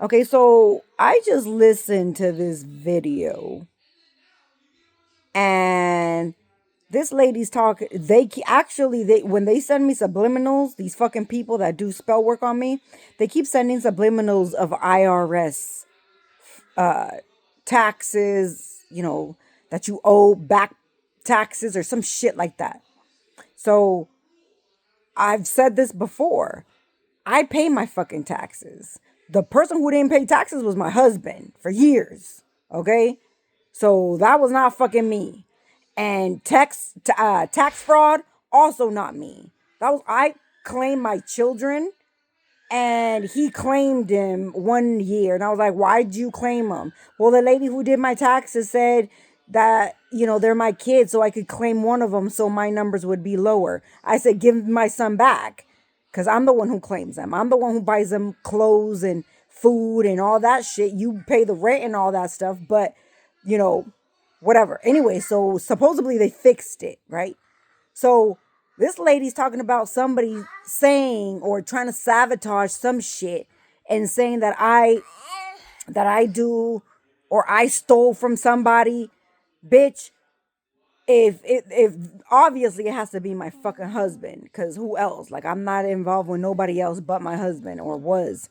Okay, so I just listened to this video and this lady's talking. They when they send me subliminals, these fucking people that do spell work on me, they keep sending subliminals of IRS taxes, that you owe back taxes or some shit like that. So I've said this before. I pay my fucking taxes. The person who didn't pay taxes was my husband for years. Okay? So that was not fucking me. And tax fraud, also not me. That was I claimed my children and he claimed him 1 year. And I was like, why'd you claim him? Well, the lady who did my taxes said that, they're my kids, so I could claim one of them so my numbers would be lower. I said, give my son back because I'm the one who claims them. I'm the one who buys them clothes and food and all that shit. You pay the rent and all that stuff, but, you know, whatever. Anyway, so supposedly they fixed it, right? So this lady's talking about somebody saying or trying to sabotage some shit and saying that I do or I stole from somebody. Bitch, if obviously it has to be my fucking husband, because who else? Like, I'm not involved with nobody else but my husband, or was.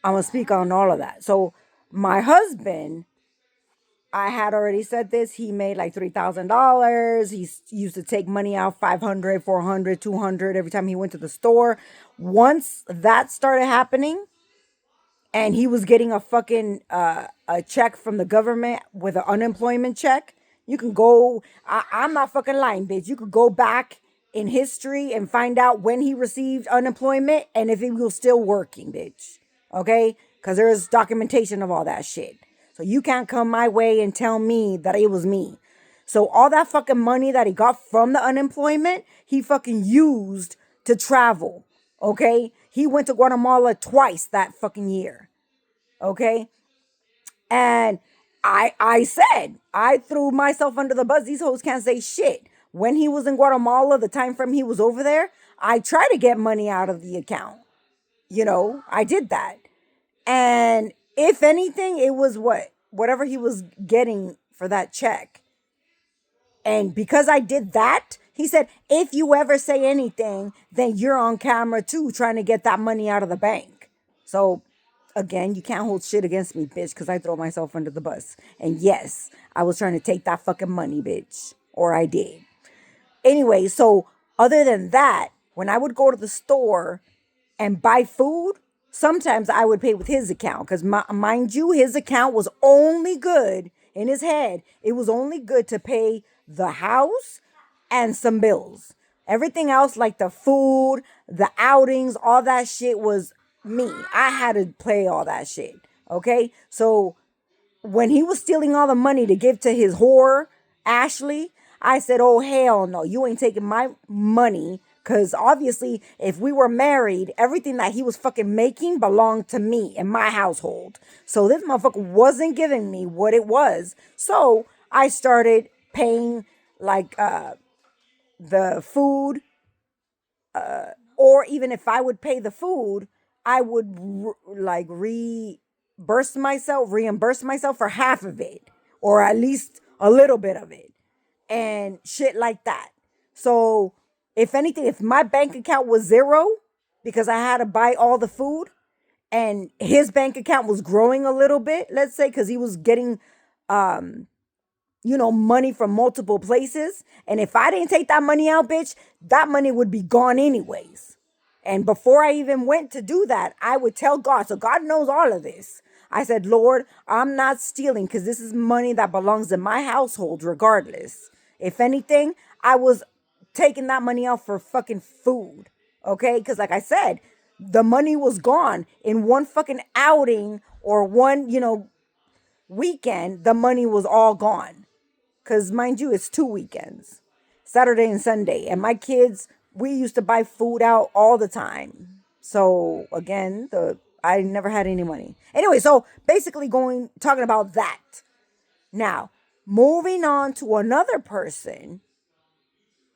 I'm gonna speak on all of that. So my husband, I had already said this. He made like $3,000. He used to take money out 500, 400, 200 every time he went to the store. Once that started happening, and he was getting a fucking a check from the government with an unemployment check. You can go. I'm not fucking lying, bitch. You could go back in history and find out when he received unemployment and if he was still working, bitch. Okay, because there's documentation of all that shit. So you can't come my way and tell me that it was me. So all that fucking money that he got from the unemployment, he fucking used to travel. Okay? He went to Guatemala twice that fucking year. Okay? And I said, I threw myself under the bus. These hoes can't say shit. When he was in Guatemala, the time frame he was over there, I tried to get money out of the account. I did that. And if anything, it was whatever he was getting for that check. And because I did that, he said, if you ever say anything, then you're on camera too, trying to get that money out of the bank. So again, you can't hold shit against me, bitch, because I throw myself under the bus. And yes, I was trying to take that fucking money, bitch. Or I did. Anyway, so other than that, when I would go to the store and buy food, sometimes I would pay with his account. Because mind you, his account was only good in his head. It was only good to pay the house and some bills. Everything else, like the food, the outings, all that shit was me. I had to pay all that shit. Okay? So when he was stealing all the money to give to his whore, Ashley, I said, oh, hell no, you ain't taking my money. Because obviously, if we were married, everything that he was fucking making belonged to me and my household. So this motherfucker wasn't giving me what it was. So I started paying like the food, or even if I would pay the food, I would reimburse myself for half of it, or at least a little bit of it, and shit like that. So, if anything, if my bank account was zero because I had to buy all the food, and his bank account was growing a little bit, let's say, because he was getting money from multiple places. And if I didn't take that money out, bitch, that money would be gone anyways. And before I even went to do that, I would tell God. So God knows all of this. I said, Lord, I'm not stealing because this is money that belongs in my household regardless. If anything, I was taking that money out for fucking food. Okay? Because like I said, the money was gone in one fucking outing or one, weekend. The money was all gone. Because mind you, it's 2 weekends, Saturday and Sunday. And my kids, we used to buy food out all the time. So again, I never had any money. Anyway, so basically talking about that. Now, moving on to another person,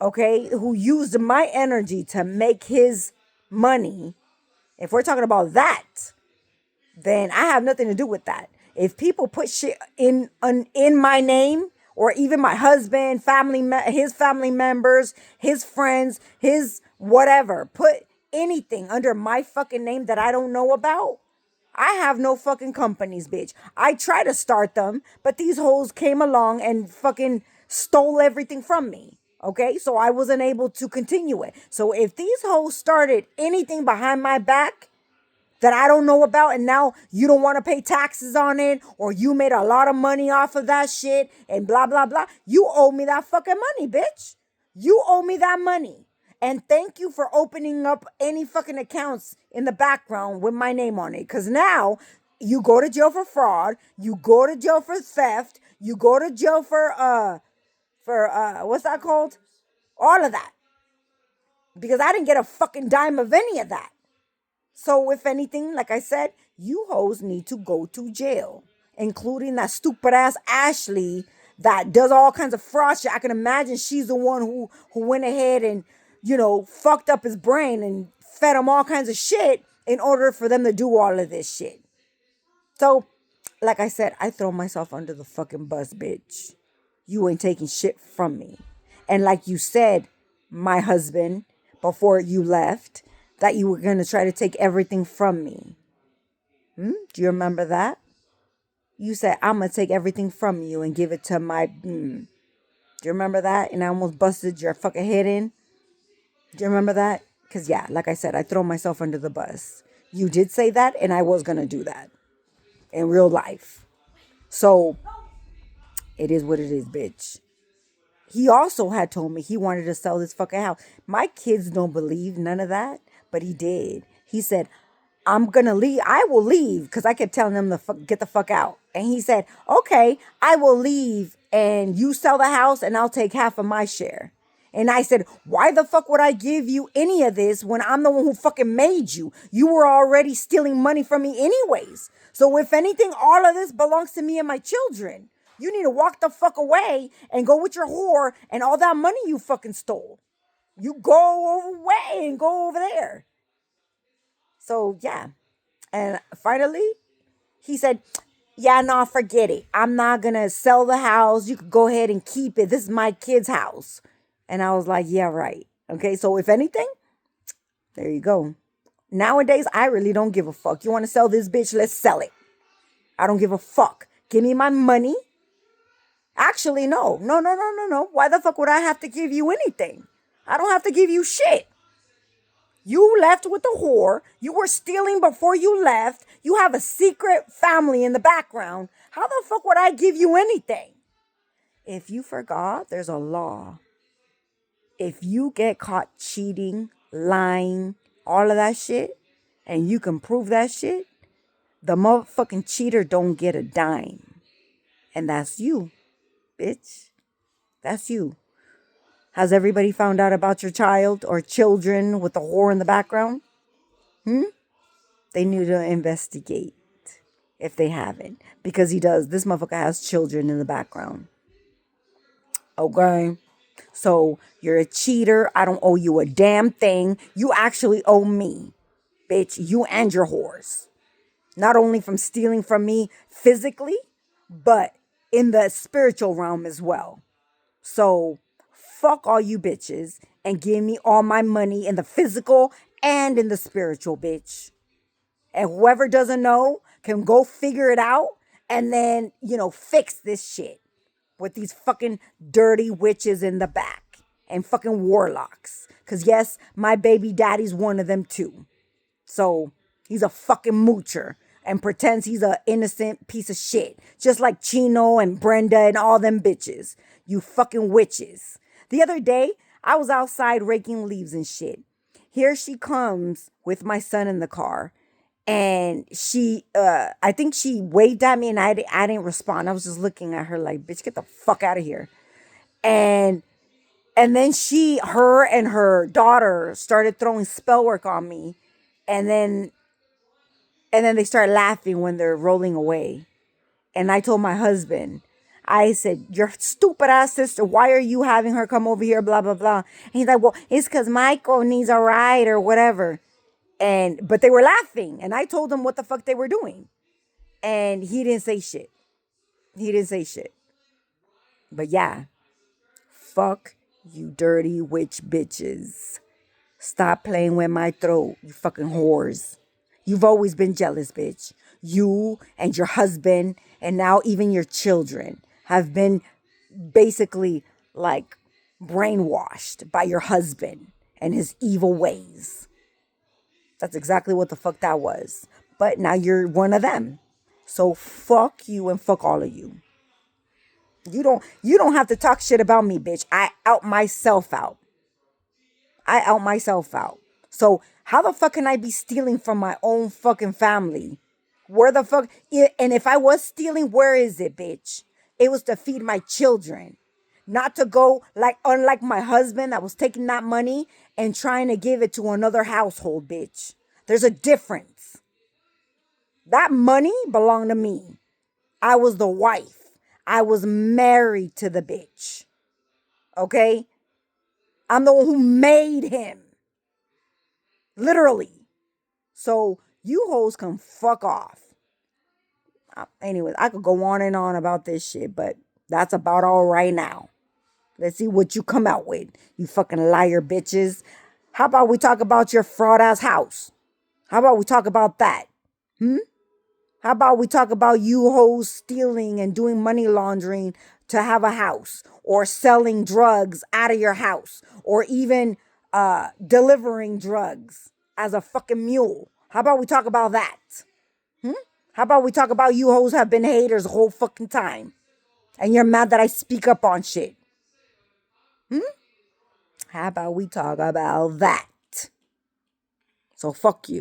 okay, who used my energy to make his money. If we're talking about that, then I have nothing to do with that. If people put shit in my name, or even my husband, his family members, his friends, his whatever, put anything under my fucking name that I don't know about, I have no fucking companies, bitch. I try to start them, but these hoes came along and fucking stole everything from me. Okay, so I wasn't able to continue it. So if these hoes started anything behind my back that I don't know about, and now you don't want to pay taxes on it, or you made a lot of money off of that shit, and blah, blah, blah, you owe me that fucking money, bitch. You owe me that money. And thank you for opening up any fucking accounts in the background with my name on it. Because now you go to jail for fraud, you go to jail for theft, you go to jail for what's that called? All of that. Because I didn't get a fucking dime of any of that. So if anything, like I said, you hoes need to go to jail, including that stupid ass Ashley that does all kinds of fraud shit. I can imagine she's the one who went ahead and, fucked up his brain and fed him all kinds of shit in order for them to do all of this shit. So, like I said, I throw myself under the fucking bus, bitch. You ain't taking shit from me. And like you said, my husband, before you left, that you were going to try to take everything from me. Do you remember that? You said, I'm going to take everything from you and give it to my... Do you remember that? And I almost busted your fucking head in. Do you remember that? Because, yeah, like I said, I throw myself under the bus. You did say that, and I was going to do that in real life. So, it is what it is, bitch. He also had told me he wanted to sell this fucking house. My kids don't believe none of that, but he did. He said, I'm going to leave. I will leave, because I kept telling him to get the fuck out. And he said, okay, I will leave and you sell the house and I'll take half of my share. And I said, why the fuck would I give you any of this when I'm the one who fucking made you? You were already stealing money from me anyways. So if anything, all of this belongs to me and my children. You need to walk the fuck away and go with your whore and all that money you fucking stole. You go away and go over there. So, yeah. And finally, he said, yeah, no, forget it. I'm not going to sell the house. You could go ahead and keep it. This is my kid's house. And I was like, yeah, right. Okay, so if anything, there you go. Nowadays, I really don't give a fuck. You want to sell this bitch? Let's sell it. I don't give a fuck. Give me my money. Actually, no. Why the fuck would I have to give you anything? I don't have to give you shit. You left with the whore. You were stealing before you left. You have a secret family in the background. How the fuck would I give you anything? If you forgot, there's a law. If you get caught cheating, lying, all of that shit, and you can prove that shit, the motherfucking cheater don't get a dime. And that's you, bitch. That's you. Has everybody found out about your child or children with the whore in the background? They need to investigate if they haven't. Because he does. This motherfucker has children in the background. Okay? So, you're a cheater. I don't owe you a damn thing. You actually owe me, bitch. You and your whores. Not only from stealing from me physically, but in the spiritual realm as well. So, fuck all you bitches and give me all my money in the physical and in the spiritual, bitch. And whoever doesn't know can go figure it out and then, fix this shit with these fucking dirty witches in the back and fucking warlocks. Because yes, my baby daddy's one of them too. So he's a fucking moocher and pretends he's an innocent piece of shit. Just like Chino and Brenda and all them bitches. You fucking witches. The other day, I was outside raking leaves and shit. Here she comes with my son in the car. And she, I think she waved at me and I didn't respond. I was just looking at her like, bitch, get the fuck out of here. And then her and her daughter started throwing spell work on me. And then they started laughing when they're rolling away. And I told my husband, I said, your stupid ass sister, why are you having her come over here, blah, blah, blah. And he's like, well, it's because Michael needs a ride or whatever. But they were laughing, and I told them what the fuck they were doing. And he didn't say shit. He didn't say shit. But yeah, fuck you dirty witch bitches. Stop playing with my throat, you fucking whores. You've always been jealous, bitch. You and your husband, and now even your children, have been basically like brainwashed by your husband and his evil ways. That's exactly what the fuck that was. But now you're one of them. So fuck you and fuck all of you. You don't have to talk shit about me, bitch. I out myself out. I out myself out. So how the fuck can I be stealing from my own fucking family? Where the fuck? And if I was stealing, where is it, bitch? It was to feed my children. Not to go like, unlike my husband that was taking that money and trying to give it to another household, bitch. There's a difference. That money belonged to me. I was the wife. I was married to the bitch. Okay? I'm the one who made him. Literally. So you hoes can fuck off. Anyways, I could go on and on about this shit, but that's about all right now. Let's see what you come out with, you fucking liar bitches. How about we talk about your fraud ass house? How about we talk about that? How about we talk about you hoes stealing and doing money laundering to have a house, or selling drugs out of your house, or even delivering drugs as a fucking mule? How about we talk about that? How about we talk about you hoes have been haters the whole fucking time, and you're mad that I speak up on shit? How about we talk about that? So fuck you.